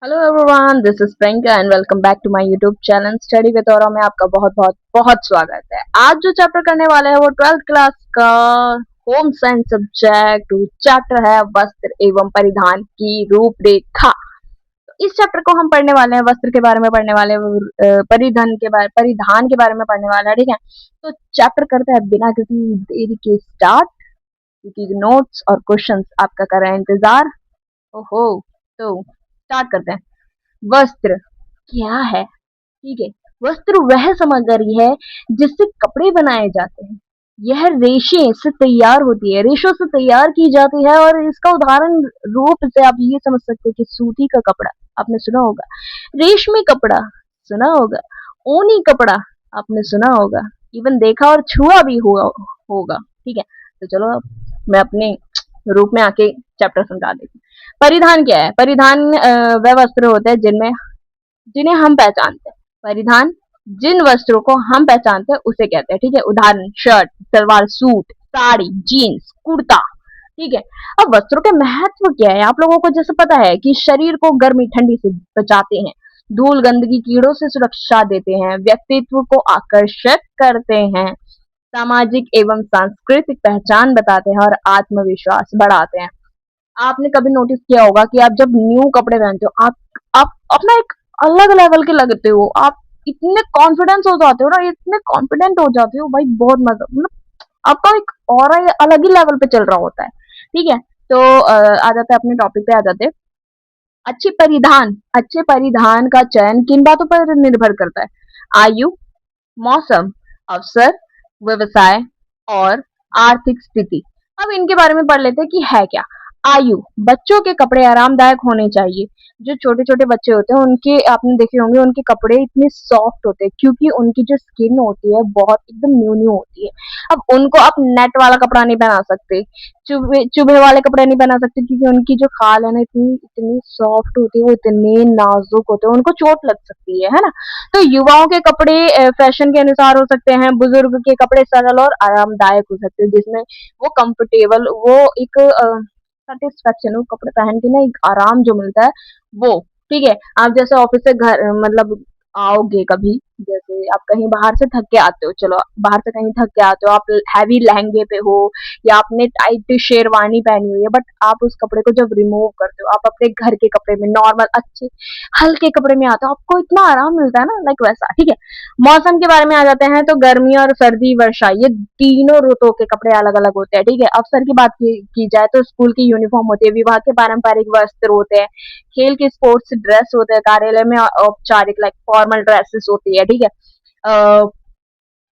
Hello everyone, this is Priyanka and welcome back to my YouTube channel study with aura में आपका बहुत बहुत बहुत स्वागत है। आज जो चैप्टर करने वाले हैं वो 12th क्लास का होम साइंस सब्जेक्ट चैप्टर है वस्त्र एवं परिधान की रूपरेखा। इस चैप्टर को हम पढ़ने वाले हैं, वस्त्र के बारे में पढ़ने वाले हैं, परिधान के बारे में पढ़ने वाले हैं। ठीक है, तो चैप्टर करते हैं बिना किसी देरी के स्टार्ट, क्योंकि नोट्स और क्वेश्चंस आपका कर रहे हैं इंतजार। ओहो, तो स्टार्ट करते हैं। वस्त्र क्या है? ठीक है, वस्त्र वह सामग्री है जिससे कपड़े बनाए जाते हैं। यह रेशे से तैयार होती है, रेशों से तैयार की जाती है। और इसका उदाहरण रूप से आप ये समझ सकते हैं कि सूती का कपड़ा आपने सुना होगा, रेशमी कपड़ा सुना होगा, ऊनी कपड़ा आपने सुना होगा, इवन देखा और छुआ भी हुआ होगा। ठीक है, तो चलो अब मैं अपने रूप में आके चैप्टर समझा देती हूँ। परिधान क्या है? परिधान वह वस्त्र होते हैं जिन्हें हम पहचानते हैं। परिधान जिन वस्त्रों को हम पहचानते हैं उसे कहते हैं। ठीक है, उदाहरण shirt, salwar suit, sari, jeans, kurta. ठीक है, अब वस्त्रों के महत्व क्या है? आप लोगों को जैसे पता है कि शरीर को गर्मी ठंडी से बचाते हैं, धूल गंदगी कीड़ों से सुरक्षा देते हैं, व्यक्तित्व को आकर्षक करते हैं, सामाजिक एवं सांस्कृतिक पहचान बताते हैं और आत्मविश्वास बढ़ाते हैं। आपने कभी नोटिस किया होगा कि आप जब न्यू कपड़े पहनते हो, आप अपना एक अलग लेवल के लगते हो। आप इतने कॉन्फिडेंस हो जाते हो ना, इतने कॉन्फिडेंट हो जाते हो भाई, बहुत मजा, मतलब आपका एक ऑरा अलग ही लेवल पे चल रहा होता है। ठीक है, तो आ जाते हैं अपने टॉपिक पे, आ जाते हैं। अच्छे परिधान का चयन किन बातों पर निर्भर करता है? आयु, मौसम, अवसर, व्यवसाय और आर्थिक स्थिति। अब इनके बारे में पढ़ लेते हैं कि है क्या। आयु, बच्चों के कपड़े आरामदायक होने चाहिए। जो छोटे छोटे बच्चे होते हैं उनके आपने देखे होंगे, उनके कपड़े इतने सॉफ्ट होते हैं क्योंकि उनकी जो स्किन होती है बहुत एकदम न्यू न्यू होती है। अब उनको आप नेट वाला कपड़ा नहीं पहना सकते, चुभे चुभे वाले कपड़े नहीं पहना सकते, क्योंकि उनकी जो खाल है ना इतनी इतनी सॉफ्ट होती है, वो इतने नाजुक होते हैं, उनको चोट लग सकती है ना। तो युवाओं के कपड़े फैशन के अनुसार हो सकते हैं, बुजुर्ग के कपड़े सरल और आरामदायक हो सकते हैं, जिसमें वो कंफर्टेबल, वो एक सेटिस्फेक्शन, वो कपड़े पहन के ना एक आराम जो मिलता है वो। ठीक है, आप जैसे ऑफिस से घर मतलब आओगे कभी, जैसे आप कहीं बाहर से थक के आते हो, चलो बाहर से कहीं थक के आते हो, आप हैवी लहंगे पे हो या आपने टाइट शेरवानी पहनी हुई है, बट आप उस कपड़े को जब रिमूव करते हो, आप अपने घर के कपड़े में नॉर्मल अच्छे हल्के कपड़े में आता है, आपको इतना आराम मिलता है ना, लाइक वैसा। ठीक है, मौसम के बारे में आ जाते हैं। तो गर्मी और सर्दी, वर्षा, ये तीनों ऋतुओं के कपड़े अलग अलग होते हैं। ठीक है, अवसर की बात की जाए तो स्कूल की यूनिफॉर्म होती है, विवाह के पारंपरिक वस्त्र होते हैं, खेल के स्पोर्ट्स ड्रेस होते हैं, कार्यालय में औपचारिक लाइक फॉर्मल ड्रेसेस होती है। ठीक है,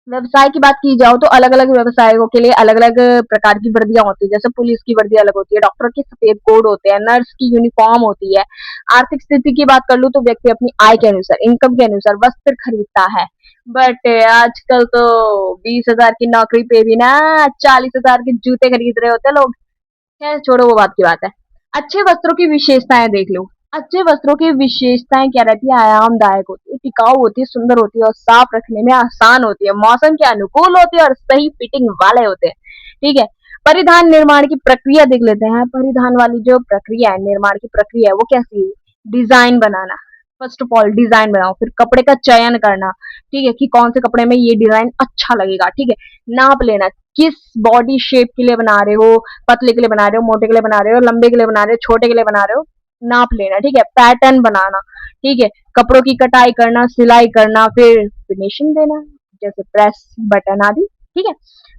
व्यवसाय की बात की जाओ तो अलग अलग व्यवसायों के लिए अलग अलग प्रकार की वर्दियां होती है, जैसे पुलिस की वर्दी अलग होती है, डॉक्टर के सफेद कोड होते हैं, नर्स की यूनिफॉर्म होती है। आर्थिक स्थिति की बात कर लूं तो व्यक्ति अपनी आय के अनुसार, इनकम के अनुसार वस्त्र खरीदता है। बट आजकल तो 20,000 की नौकरी पे भी ना 40,000 के जूते खरीद रहे होते हैं लोग। खैर छोड़ो, वो बात की बात है। अच्छे वस्त्रों की विशेषताएं देख लो। अच्छे वस्त्रों की विशेषताएं क्या रहती है? आरामदायक होती है, टिकाऊ होती है, सुंदर होती है और साफ रखने में आसान होती है, मौसम के अनुकूल होती है और सही फिटिंग वाले होते हैं। ठीक है, परिधान निर्माण की प्रक्रिया देख लेते हैं। परिधान वाली जो प्रक्रिया है, निर्माण की प्रक्रिया है, वो कैसी है? Design banana, first of all design बनाओ, फिर कपड़े का चयन करना। ठीक है, कि कौन से कपड़े में ये डिजाइन अच्छा लगेगा। ठीक है, नाप लेना, किस बॉडी शेप के लिए बना रहे हो, पतले के लिए बना रहे हो, मोटे के लिए बना रहे हो, लंबे के लिए बना रहे हो, छोटे के लिए बना रहे हो, नाप लेना। ठीक है, पैटर्न बनाना। ठीक है, कपड़ों की कटाई करना, सिलाई करना, फिर फिनिशिंग देना, जैसे प्रेस, बटन आदि। ठीक है,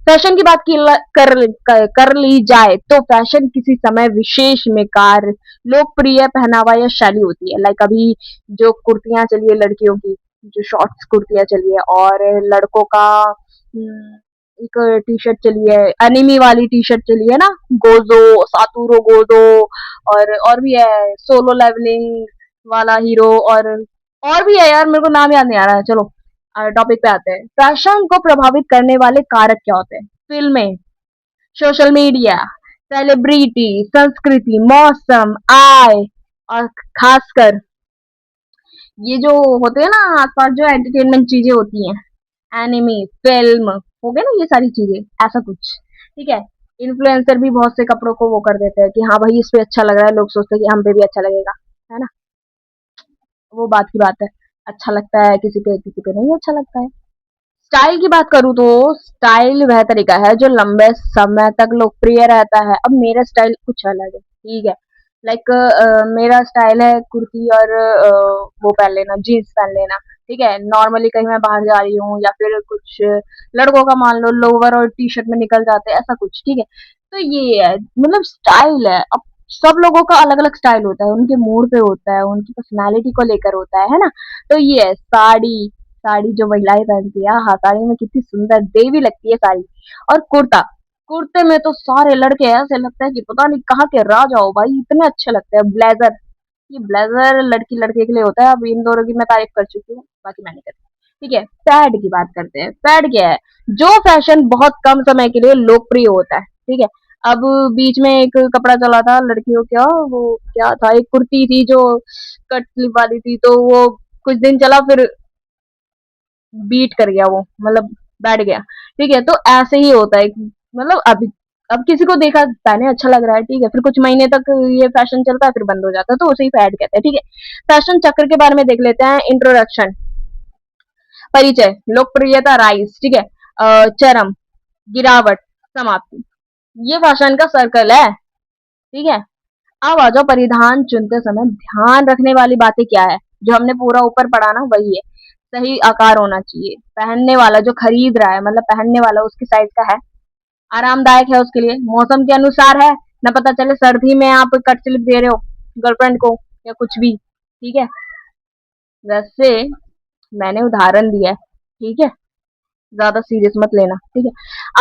फैशन की बात की कर ली जाए तो फैशन किसी समय विशेष में कार्य लोकप्रिय पहनावा या शैली होती है। लाइक अभी जो कुर्तियां चली है लड़कियों की, जो शॉर्ट्स कुर्तियां चली है, और लड़कों का एक टी शर्ट चली है, एनिमी वाली टी शर्ट चली है ना, गोजो, सातूरो गोजो, और भी है सोलो लेवलिंग वाला हीरो, और भी है यार, मेरे को नाम याद नहीं आ रहा है। चलो टॉपिक पे आते हैं। फैशन को प्रभावित करने वाले कारक क्या होते हैं? फिल्में, सोशल मीडिया, सेलिब्रिटी, संस्कृति, मौसम, आय, और खासकर ये जो होते हैं ना आसपास जो एंटरटेनमेंट चीजें होती हैं, एनिमे, फिल्म, हो गए ना ये सारी चीजें, ऐसा कुछ। ठीक है, इन्फ्लुएंसर भी बहुत से कपड़ों को वो कर देते हैं कि हाँ भाई इस पे अच्छा लग रहा है, लोग सोचते हैं कि हम पे भी अच्छा लगेगा, है ना। वो बात की बात है। अच्छा लगता है किसी पे नहीं अच्छा लगता है। स्टाइल की बात करूँ तो स्टाइल वह तरीका है जो लंबे समय तक लोकप्रिय रहता है। अब मेरा स्टाइल कुछ अलग है, ठीक है। लाइक मेरा स्टाइल है कुर्ती और वो पहन लेना, जीन्स पहन लेना, ठीक है। नॉर्मली कहीं मैं बाहर जा रही हूँ या फिर कुछ लड़कों का मान लो लोअर और टी शर्ट में निकल जाते हैं, ऐसा कुछ, ठीक है। तो ये है, मतलब स्टाइल है। अब सब लोगों का अलग अलग स्टाइल होता है, उनके मूड पे होता है, उनकी पर्सनैलिटी को लेकर होता है ना। तो ये है साड़ी। साड़ी जो महिलाएं पहनती है, हाँ, साड़ी में कितनी सुंदर देवी लगती है साड़ी। और कुर्ता, कुर्ते में तो सारे लड़के ऐसे लगता है कि पता नहीं कहाँ के राजा हो भाई, इतने अच्छे लगते हैं। ब्लेजर, ये ब्लेजर लड़की लड़के के लिए होता है। अब इन दोनों की मैं तारीफ कर चुकी हूँ, बाकी मैं नहीं करती, ठीक है। पैड की बात करते हैं। पैड क्या है? जो फैशन बहुत कम समय के लिए लोकप्रिय होता है, ठीक है। अब बीच में एक कपड़ा चला था लड़कियों का, वो क्या था, एक कुर्ती थी जो कट स्लीव वाली थी, तो वो कुछ दिन चला, फिर बीट कर गया वो, मतलब बैठ गया, ठीक है। तो ऐसे ही होता है, मतलब अभी अब किसी को देखा पहने अच्छा लग रहा है, ठीक है, फिर कुछ महीने तक ये फैशन चलता है, फिर बंद हो जाता है, तो उसे ही फैड कहते हैं, ठीक है। फैशन चक्र के बारे में देख लेते हैं। इंट्रोडक्शन, परिचय, लोकप्रियता, राइज, ठीक है। चरम, गिरावट, समाप्ति। ये फैशन का सर्कल है, ठीक है। अब आ जाओ परिधान चुनते समय ध्यान रखने वाली बातें क्या है। जो हमने पूरा ऊपर पढ़ा ना, वही है। सही आकार होना चाहिए, पहनने वाला जो खरीद रहा है, मतलब पहनने वाला उसकी साइज का है, आरामदायक है उसके लिए, मौसम के अनुसार है, न पता चले सर्दी में आप कट स्लिप दे रहे हो गर्लफ्रेंड को या कुछ भी, ठीक है। वैसे मैंने उदाहरण दिया है, ठीक है, ज्यादा सीरियस मत लेना, ठीक है।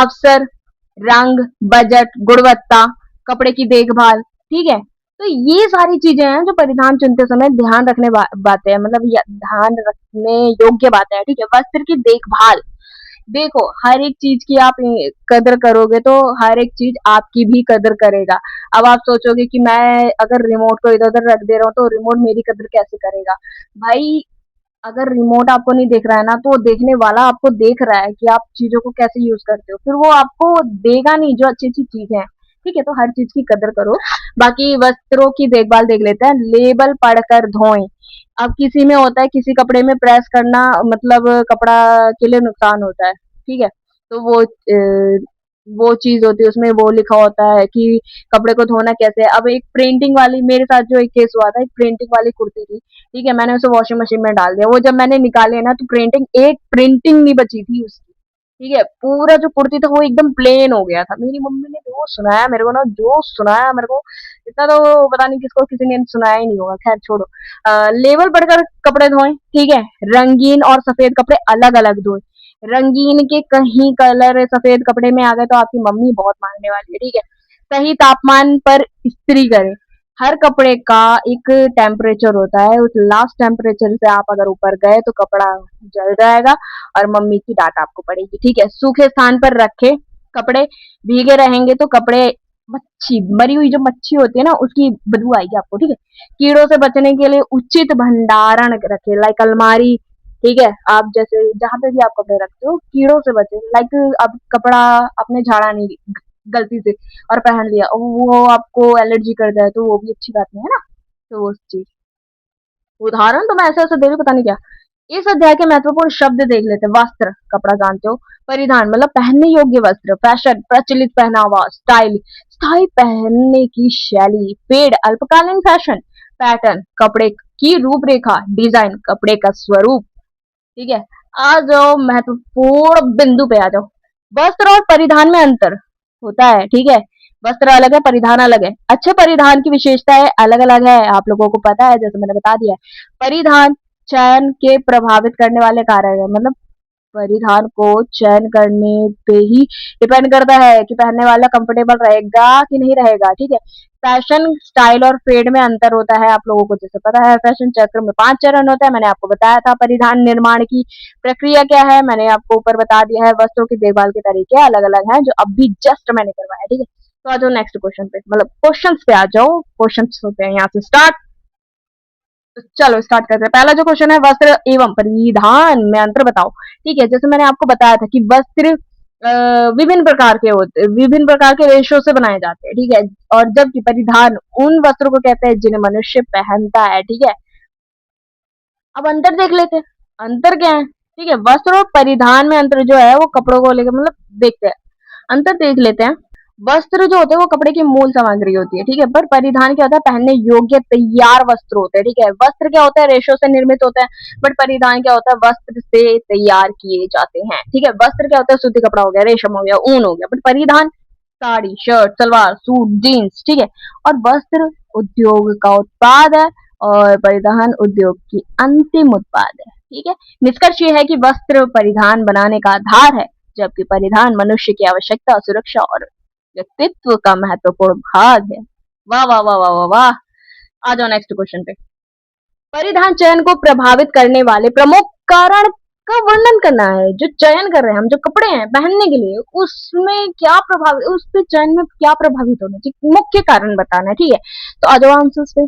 अवसर, रंग, बजट, गुणवत्ता, कपड़े की देखभाल, ठीक है। तो ये सारी चीजें हैं जो परिधान चुनते समय ध्यान रखने बातें हैं, मतलब ध्यान रखने योग्य बातें हैं, ठीक है। वस्त्र की देखभाल, देखो हर एक चीज की आप कदर करोगे तो हर एक चीज आपकी भी कदर करेगा। अब आप सोचोगे कि मैं अगर रिमोट को इधर उधर रख दे रहा हूँ तो रिमोट मेरी कदर कैसे करेगा। भाई, अगर रिमोट आपको नहीं देख रहा है ना, तो देखने वाला आपको देख रहा है कि आप चीजों को कैसे यूज करते हो, फिर वो आपको देगा नहीं जो अच्छी अच्छी चीज है, ठीक है। तो हर चीज की कदर करो। बाकी वस्त्रों की देखभाल देख लेते हैं। लेबल पढ़कर धोएं। अब किसी में होता है, किसी कपड़े में प्रेस करना मतलब कपड़ा के लिए नुकसान होता है, ठीक है। तो वो चीज होती है, उसमें वो लिखा होता है कि कपड़े को धोना कैसे है। अब एक प्रिंटिंग वाली, मेरे साथ जो एक केस हुआ था, एक प्रिंटिंग वाली कुर्ती थी, ठीक है। मैंने उसे वॉशिंग मशीन में डाल दिया, वो जब मैंने निकाले ना तो प्रिंटिंग, एक प्रिंटिंग नहीं बची थी उसकी, ठीक है। पूरा जो कुर्ती था वो एकदम प्लेन हो गया था। मेरी मम्मी ने जो सुनाया मेरे को ना, जो सुनाया मेरे को, इतना तो पता नहीं किसको किसी ने सुनाया ही नहीं होगा, खैर छोड़ो। लेवल पढ़कर कपड़े धोएं, ठीक है। रंगीन और सफेद कपड़े अलग अलग धोएं। रंगीन के कहीं कलर सफेद कपड़े में आ गए तो आपकी मम्मी बहुत मांगने वाली है, ठीक है। सही तापमान पर इस्त्री करें। हर कपड़े का एक टेम्परेचर होता है, उस लास्ट टेम्परेचर से आप अगर ऊपर गए तो कपड़ा जल जाएगा और मम्मी की डांट आपको पड़ेगी, ठीक है। सूखे स्थान पर रखे कपड़े, भीगे रहेंगे तो कपड़े, मच्छी, मरी हुई जो मच्छी होती है ना, उसकी बदबू आएगी आपको, ठीक है। कीड़ों से बचने के लिए उचित भंडारण रखे, लाइक अलमारी, ठीक है। आप जैसे जहां पे भी आप कपड़े रखते हो, कीड़ों से बचे, लाइक अब कपड़ा आपने झाड़ा नहीं गलती से और पहन लिया, वो आपको एलर्जी कर जाए तो वो भी अच्छी बात नहीं है ना। तो वो चीज, उदाहरण तो मैं ऐसे ऐसे दे रही हूँ, पता नहीं क्या। इस अध्याय के महत्वपूर्ण शब्द देख लेते हैं। वस्त्र, कपड़ा जानते हो। परिधान मतलब पहनने योग्य वस्त्र। फैशन, प्रचलित पहनावा। स्टाइल, स्थायी पहनने की शैली। फेड, अल्पकालीन फैशन। पैटर्न, कपड़े की रूपरेखा। डिजाइन, कपड़े का स्वरूप, ठीक है। आ जाओ महत्वपूर्ण बिंदु पे आ जाओ। वस्त्र और परिधान में अंतर होता है, ठीक है। वस्त्र अलग है, परिधान अलग है। अच्छे परिधान की विशेषताएं अलग अलग है, आप लोगों को पता है, जैसे मैंने बता दिया है। परिधान चयन के प्रभावित करने वाले कारक है, मतलब परिधान को चयन करने पे ही डिपेंड करता है कि पहनने वाला कंफर्टेबल रहेगा कि नहीं रहेगा, ठीक है। फैशन, स्टाइल और फेड में अंतर होता है, आप लोगों को जैसे पता है। फैशन चक्र में 5 चरण होता है, मैंने आपको बताया था। परिधान निर्माण की प्रक्रिया क्या है, मैंने आपको ऊपर बता दिया है। वस्त्रों की देखभाल के तरीके अलग अलग हैं, जो अभी जस्ट मैंने करवाया, ठीक है। तो आ जाओ नेक्स्ट क्वेश्चन पे, मतलब क्वेश्चन पे आ जाओ। क्वेश्चन होते हैं यहाँ से स्टार्ट। तो चलो स्टार्ट करते हैं। पहला जो क्वेश्चन है, वस्त्र एवं परिधान में अंतर बताओ, ठीक है। जैसे मैंने आपको बताया था कि वस्त्र विभिन्न प्रकार के होते, विभिन्न प्रकार के रेशो से बनाए जाते हैं, ठीक है। और जबकि परिधान उन वस्त्रों को कहते हैं जिन्हें मनुष्य पहनता है, ठीक है। अब अंतर देख लेते हैं। अंतर क्या है? ठीक है, वस्त्र और परिधान में अंतर जो है वो कपड़ों को लेकर मतलब देखते हैं। अंतर देख लेते हैं। वस्त्र जो होते हैं वो कपड़े की मूल सामग्री होती है, ठीक है, पर परिधान क्या होता है? पहनने योग्य तैयार वस्त्र होते हैं, ठीक है। वस्त्र क्या होता है? रेशों से निर्मित होता है, बट परिधान क्या होता है? वस्त्र से तैयार किए जाते हैं, ठीक है। वस्त्र क्या होता है? सूती कपड़ा हो गया, रेशम हो गया, ऊन हो गया, बट परिधान sari, shirt, salwar, suit, jeans, ठीक है। और वस्त्र उद्योग का उत्पाद है और परिधान उद्योग की अंतिम उत्पाद है, ठीक है। निष्कर्ष ये है कि वस्त्र परिधान बनाने का आधार है, जबकि परिधान मनुष्य की आवश्यकता, सुरक्षा और व्यक्तित्व का महत्वपूर्ण भाग है। वाह वाह वाह वाह वाह वाह। आ जाओ नेक्स्ट क्वेश्चन पे। परिधान चयन को प्रभावित करने वाले प्रमुख कारण का वर्णन करना है। जो चयन कर रहे हैं हम, जो कपड़े हैं पहनने के लिए, उसमें क्या प्रभावित, उसके चयन में क्या प्रभावित होना चाहिए, मुख्य कारण बताना है, ठीक है। तो आ जाओ आंसर्स पे।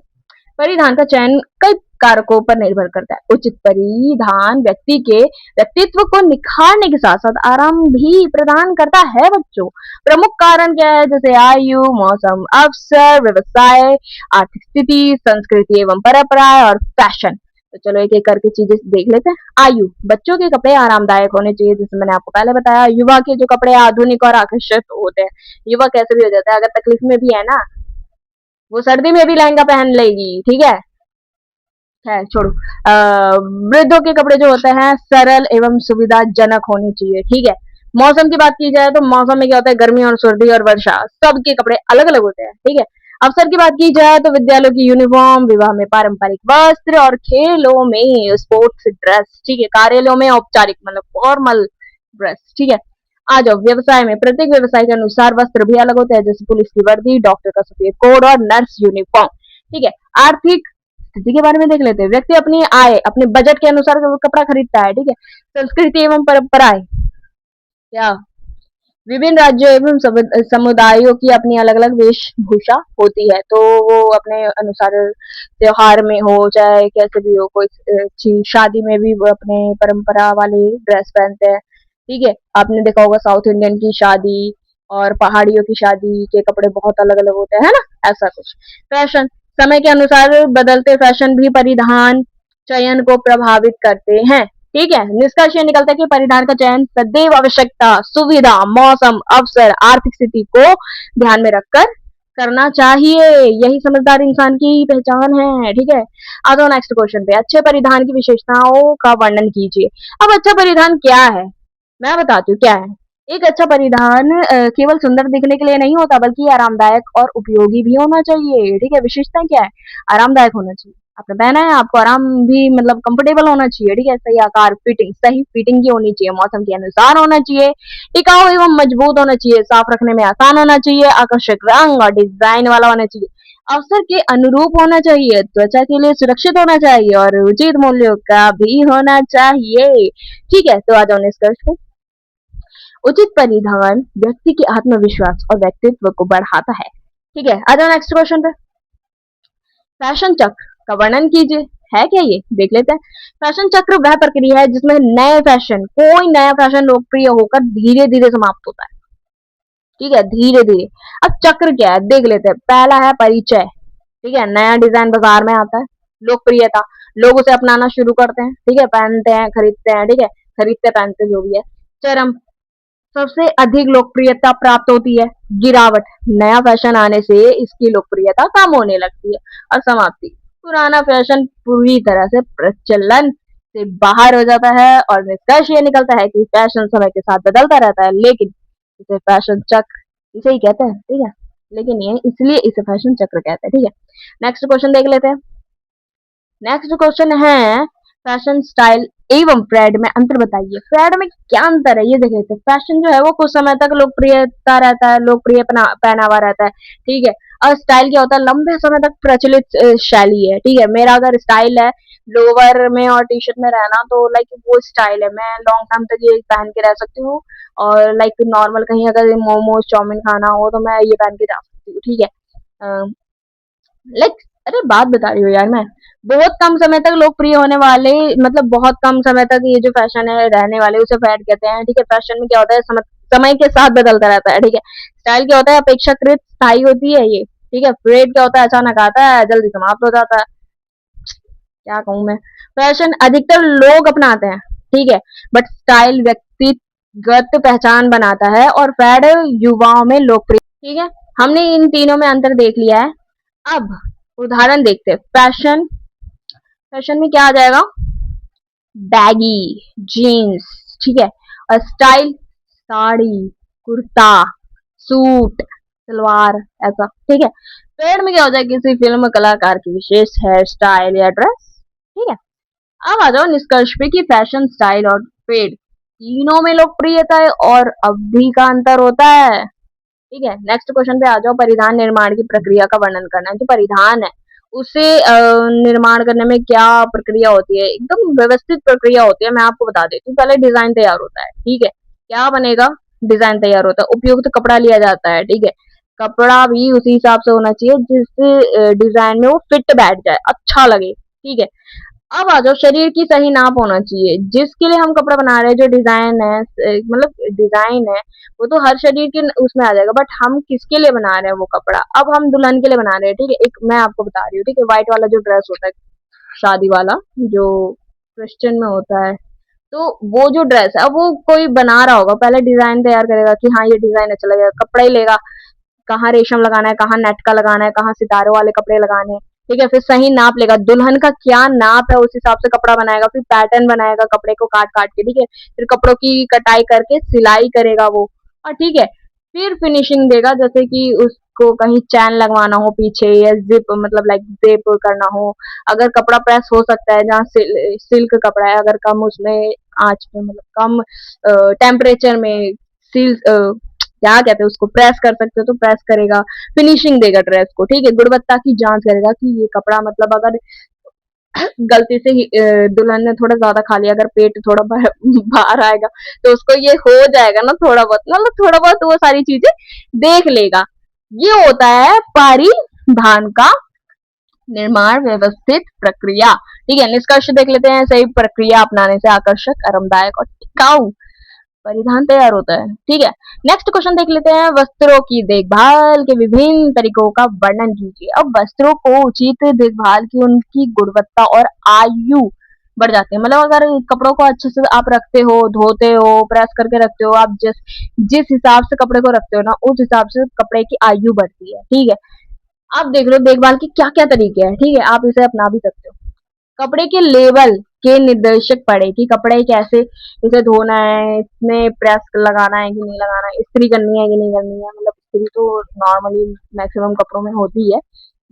परिधान का चयन कई कारकों पर निर्भर करता है। उचित परिधान व्यक्ति के व्यक्तित्व को निखारने के साथ साथ आराम भी प्रदान करता है बच्चों। प्रमुख कारण क्या है? जैसे आयु, मौसम, अवसर, व्यवसाय, आर्थिक स्थिति, संस्कृति एवं परंपरा और फैशन। तो चलो एक एक करके चीजें देख लेते हैं। आयु, बच्चों के कपड़े आरामदायक होने चाहिए, जैसे मैंने आपको पहले बताया। युवा के जो कपड़े आधुनिक और आकर्षक होते हैं। युवा कैसे भी हो जाता है, अगर तकलीफ में भी है ना, वो सर्दी में भी लहंगा पहन लेगी, ठीक है, छोड़ो। वृद्धों के कपड़े जो होते हैं सरल एवं सुविधाजनक होनी चाहिए, ठीक है। मौसम की बात की जाए तो मौसम में क्या होता है? गर्मी और सर्दी और वर्षा, सबके कपड़े अलग अलग होते हैं, ठीक है। अवसर की बात की जाए तो विद्यालयों की यूनिफॉर्म, विवाह में पारंपरिक वस्त्र और खेलों में स्पोर्ट्स ड्रेस, ठीक है। कार्यालयों में औपचारिक मतलब फॉर्मल ड्रेस, ठीक है। आ जाओ व्यवसाय में। प्रत्येक व्यवसाय के अनुसार वस्त्र भी अलग होते हैं, जैसे पुलिस की वर्दी, डॉक्टर का सफेद कोट और नर्स यूनिफॉर्म, ठीक है। आर्थिक स्थिति के बारे में देख लेते हैं। व्यक्ति अपनी आय, अपने बजट के अनुसार कपड़ा खरीदता है, ठीक है। संस्कृति एवं परंपराएं क्या, विभिन्न राज्यों एवं समुदायों की अपनी अलग अलग वेशभूषा होती है, तो वो अपने अनुसार त्योहार में हो चाहे कैसे भी हो, कोई शादी में भी वो अपने परंपरा वाले ड्रेस पहनते हैं, ठीक है। आपने देखा होगा साउथ इंडियन की शादी और पहाड़ियों की शादी के कपड़े बहुत अलग अलग होते हैं, है ना, ऐसा कुछ। फैशन, समय के अनुसार बदलते फैशन भी परिधान चयन को प्रभावित करते हैं, ठीक है। निष्कर्ष ये निकलता है कि परिधान का चयन सदैव आवश्यकता, सुविधा, मौसम, अवसर, आर्थिक स्थिति को ध्यान में रखकर करना चाहिए। यही समझदार इंसान की पहचान है, ठीक है। आ जाओ नेक्स्ट क्वेश्चन पे। अच्छे परिधान की विशेषताओं का वर्णन कीजिए। अब अच्छा परिधान क्या है, मैं बताती हूँ क्या है। एक अच्छा परिधान केवल सुंदर दिखने के लिए नहीं होता, बल्कि आरामदायक और उपयोगी भी होना चाहिए, ठीक है। विशेषता क्या है? आरामदायक होना चाहिए, आपने पहना है, आपको आराम भी मतलब कंफर्टेबल होना चाहिए, ठीक है। सही आकार, फिटिंग, सही फिटिंग की होनी चाहिए, मौसम के अनुसार होना चाहिए, टिकाऊ एवं मजबूत होना चाहिए, साफ रखने में आसान होना चाहिए, आकर्षक रंग और डिजाइन वाला होना चाहिए, अवसर के अनुरूप होना चाहिए, त्वचा के लिए सुरक्षित होना चाहिए और उचित मूल्यों का भी होना चाहिए, ठीक है। तो आ जाओ निष्कर्ष पे। उचित परिधान व्यक्ति के आत्मविश्वास और व्यक्तित्व को बढ़ाता है, ठीक है। आ जाओ नेक्स्ट क्वेश्चन पे। फैशन चक्र का वर्णन कीजिए। है क्या ये, देख लेते हैं। फैशन चक्र वह प्रक्रिया है जिसमें नए फैशन, कोई नया फैशन लोकप्रिय होकर धीरे धीरे समाप्त होता है, ठीक है, धीरे धीरे। अब चक्र क्या है देख लेते हैं। पहला है परिचय, ठीक है, नया डिजाइन बाजार में आता है। लोकप्रियता, लोग उसे अपनाना शुरू करते हैं, ठीक है, पहनते हैं, खरीदते हैं, ठीक है, खरीदते पहनते जो भी है। चरम, सबसे अधिक लोकप्रियता प्राप्त होती है। गिरावट, नया फैशन आने से इसकी लोकप्रियता कम होने लगती है। और समाप्ति, पुराना फैशन पूरी तरह से प्रचलन से बाहर हो जाता है। और निष्कर्ष ये निकलता है कि फैशन समय के साथ बदलता रहता है, लेकिन इसे फैशन चक्र इसे ही कहते हैं, ठीक है। लेकिन ये इसलिए इसे फैशन चक्र कहते हैं, ठीक है। नेक्स्ट क्वेश्चन देख लेते हैं। नेक्स्ट क्वेश्चन है फैशन स्टाइल एवं ट्रेंड में अंतर बताइए। ट्रेंड में क्या अंतर है ये देख लेते हैं। फैशन जो है वो कुछ समय तक लोकप्रियता रहता है, लोकप्रिय पहनावा रहता है, ठीक है। और स्टाइल क्या होता है? लंबे समय तक प्रचलित शैली है, ठीक है। मेरा अगर स्टाइल है लोअर में और टी शर्ट में रहना, तो लाइक वो स्टाइल है, मैं लॉन्ग टाइम तक ये पहन के रह सकती हूँ। और लाइक नॉर्मल कहीं अगर मोमोज चाउमीन खाना हो तो मैं ये पहन के जा सकती हूँ, ठीक है। लाइक अरे बात बता रही हूँ यार मैं। बहुत कम समय तक लोकप्रिय होने वाले, मतलब बहुत कम समय तक ये जो फैशन है रहने वाले, उसे फैड कहते हैं, ठीक है। फैशन में क्या होता है? समय के साथ बदलता रहता है, ठीक है। स्टाइल क्या होता है? अपेक्षाकृत स्थायी होती है ये, ठीक है। फेड क्या होता है? अचानक आता है, जल्दी समाप्त हो जाता है। क्या कहूँ मैं, फैशन अधिकतर लोग अपनाते हैं, ठीक है, बट स्टाइल व्यक्तिगत पहचान बनाता है और फैड युवाओं में लोकप्रिय, ठीक है। हमने इन तीनों में अंतर देख लिया है। अब उदाहरण देखते हैं। फैशन, फैशन में क्या आ जाएगा, बैगी जीन्स, ठीक है, और स्टाइल साड़ी, कुर्ता, सूट, सलवार, ऐसा, ठीक है। फेड में क्या होता है, किसी फिल्म कलाकार की विशेष हेयर स्टाइल या ड्रेस, ठीक है। अब आ जाओ निष्कर्ष पे कि फैशन, स्टाइल और फेड तीनों में लोकप्रियता है और अवधि का अंतर होता है, ठीक है। नेक्स्ट क्वेश्चन पे आ जाओ। परिधान निर्माण की प्रक्रिया का वर्णन करना है। जो परिधान है उसे निर्माण करने में क्या प्रक्रिया होती है, एकदम व्यवस्थित प्रक्रिया होती है। मैं आपको बता देती हूँ। पहले डिजाइन तैयार होता है, ठीक है, क्या बनेगा, डिजाइन तैयार होता है, उपयुक्त कपड़ा लिया जाता है, ठीक है, कपड़ा भी उसी हिसाब से होना चाहिए जिस डिजाइन में वो फिट बैठ जाए, अच्छा लगे, ठीक है। अब आ जाओ, शरीर की सही नाप होना चाहिए जिसके लिए हम कपड़ा बना रहे हैं। जो डिजाइन है मतलब डिजाइन है वो तो हर शरीर के उसमें आ जाएगा, बट हम किसके लिए बना रहे हैं वो कपड़ा, अब हम दुल्हन के लिए बना रहे हैं, ठीक है। एक मैं आपको बता रही हूँ, ठीक है, व्हाइट वाला जो ड्रेस होता है शादी वाला, जो क्रिश्चियन में होता है, तो वो जो ड्रेस है, अब वो कोई बना रहा होगा, पहले डिजाइन तैयार करेगा कि हाँ ये डिजाइन अच्छा लगेगा, कपड़ा ही लेगा, कहाँ रेशम लगाना है, कहाँ नेट का लगाना है, कहाँ सितारों वाले कपड़े लगाने हैं, ठीक है। फिर सही नाप लेगा, दुल्हन का क्या नाप है उस हिसाब से कपड़ा बनाएगा, फिर पैटर्न बनाएगा कपड़े को काट काट के, ठीक है। फिर कपड़ों की कटाई करके सिलाई करेगा वो, और ठीक है, फिर फिनिशिंग देगा, जैसे कि उसको कहीं चैन लगवाना हो पीछे, या जिप मतलब लाइक जिप करना हो, अगर कपड़ा प्रेस हो सकता है, जहाँ सिल्क कपड़ा है, अगर कम उसमें आंच पे मतलब कम टेम्परेचर में सिल क्या कहते हैं उसको, प्रेस कर सकते हो तो प्रेस करेगा, फिनिशिंग देगा ड्रेस को, ठीक है, गुणवत्ता की जांच करेगा कि ये कपड़ा मतलब अगर गलती से ही दुल्हन ने थोड़ा ज्यादा खा लिया, अगर पेट थोड़ा बाहर आएगा तो उसको ये हो जाएगा ना, थोड़ा बहुत मतलब थोड़ा बहुत वो सारी चीजें देख लेगा। ये होता है परिधान का निर्माण व्यवस्थित प्रक्रिया, ठीक है। निष्कर्ष देख लेते हैं। सही प्रक्रिया अपनाने से आकर्षक, आरामदायक और टिकाऊ परिधान तैयार होता है, ठीक है। नेक्स्ट क्वेश्चन देख लेते हैं। वस्त्रों की देखभाल के विभिन्न तरीकों का वर्णन कीजिए। अब वस्त्रों को उचित देखभाल की उनकी गुणवत्ता और आयु बढ़ जाती है, मतलब अगर कपड़ों को अच्छे से आप रखते हो, धोते हो, प्रेस करके रखते हो, आप जिस जिस हिसाब से कपड़े को रखते हो ना, उस हिसाब से कपड़े की आयु बढ़ती है, ठीक है। आप देख लो देखभाल के क्या क्या तरीके हैं, ठीक है, आप इसे अपना भी सकते हो। कपड़े के लेवल के निर्देशक पड़े कि कपड़े कैसे, इसे धोना है, इसमें प्रेस लगाना है कि नहीं लगाना है, इस्त्री करनी है कि नहीं करनी है, मतलब इस्त्री तो नॉर्मली मैक्सिमम कपड़ों में होती है,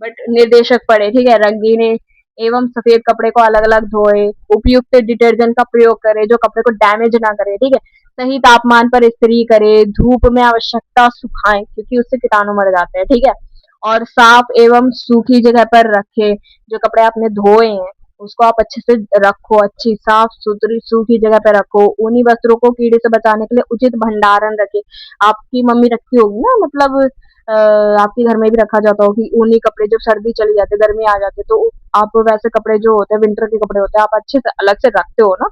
बट निर्देशक पड़े, ठीक है। रंगीन एवं सफेद कपड़े को अलग अलग धोए, उपयुक्त डिटर्जेंट का प्रयोग करे जो कपड़े को डैमेज ना करे, ठीक है। सही तापमान पर इस्त्री करे, धूप में आवश्यकता सुखाएं क्योंकि उससे कीटाणु मर जाते हैं, ठीक है। और साफ एवं सूखी जगह पर रखे, जो कपड़े आपने धोए हैं उसको आप अच्छे से रखो, अच्छी साफ सुथरी सूखी जगह पे रखो। ऊनी वस्त्रों को कीड़े से बचाने के लिए उचित भंडारण रखे। आपकी मम्मी रखती होगी ना, मतलब आपके घर में भी रखा जाता हो कि ऊनी कपड़े, जब सर्दी चली जाती है, गर्मी आ जाती है, तो आप वैसे कपड़े जो होते हैं विंटर के कपड़े होते हैं, आप अच्छे से अलग से रखते हो ना,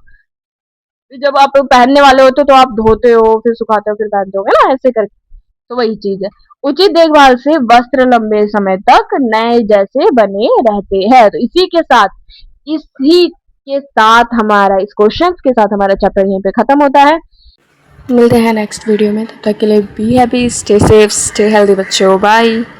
जब आप पहनने वाले होते हो तो आप धोते हो, फिर सुखाते हो, फिर पहनते हो ना, ऐसे करके। तो वही चीज है। उचित देखभाल से वस्त्र लंबे समय तक नए जैसे बने रहते हैं। तो इसी के साथ हमारा इस क्वेश्चन के साथ हमारा चैप्टर यहीं पे खत्म होता है। मिलते हैं नेक्स्ट वीडियो में, तब तक के लिए be happy, stay safe, stay healthy बच्चों, बाय।